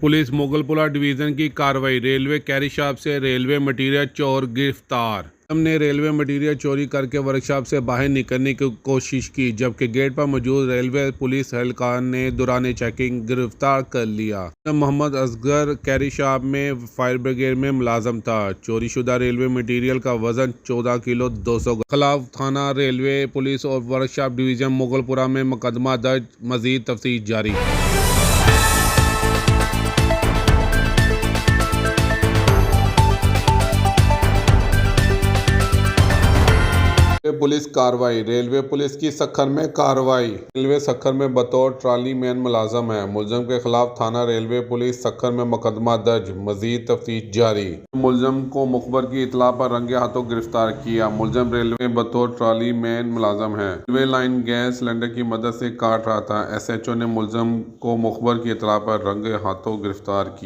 Police Mogalpura division की कार्रवाई। Railway carry shop से रेलवे मटीरियल चोर गिरफ्तार। हमने रेलवे मटीरियल चोरी करके वर्कशॉप से बाहर निकलने की कोशिश की, जबकि गेट पर मौजूद रेलवे पुलिस एहलकार ने दौरान चेकिंग गिरफ्तार कर लिया। मोहम्मद असगर कैरी शॉप में फायर ब्रिगेड में मुलाजम था। चोरीशुदा रेलवे मटीरियल का वजन 14 किलो 200 खिलाफ थाना रेलवे पुलिस और वर्कशॉप डिवीज़न मोगलपुरा में मुकदमा दर्ज। मजीद तफ्तीश जारी। पुलिस कार्रवाई। रेलवे पुलिस की सक्खर में कार्रवाई। रेलवे सक्खर में बतौर ट्राली मैन मुलाजम है। मुलजम के खिलाफ थाना रेलवे पुलिस सक्खर में मुकदमा दर्ज। मजीद तफ्तीश जारी। मुलजम को मुखबर की इतला पर रंगे हाथों गिरफ्तार किया। मुलजम रेलवे में बतौर ट्राली मैन मुलाजम है। रेलवे लाइन गैस सिलेंडर की मदद से काट रहा था। SHO ने मुलजम को मुखबर की इतला पर रंगे हाथों गिरफ्तार किया।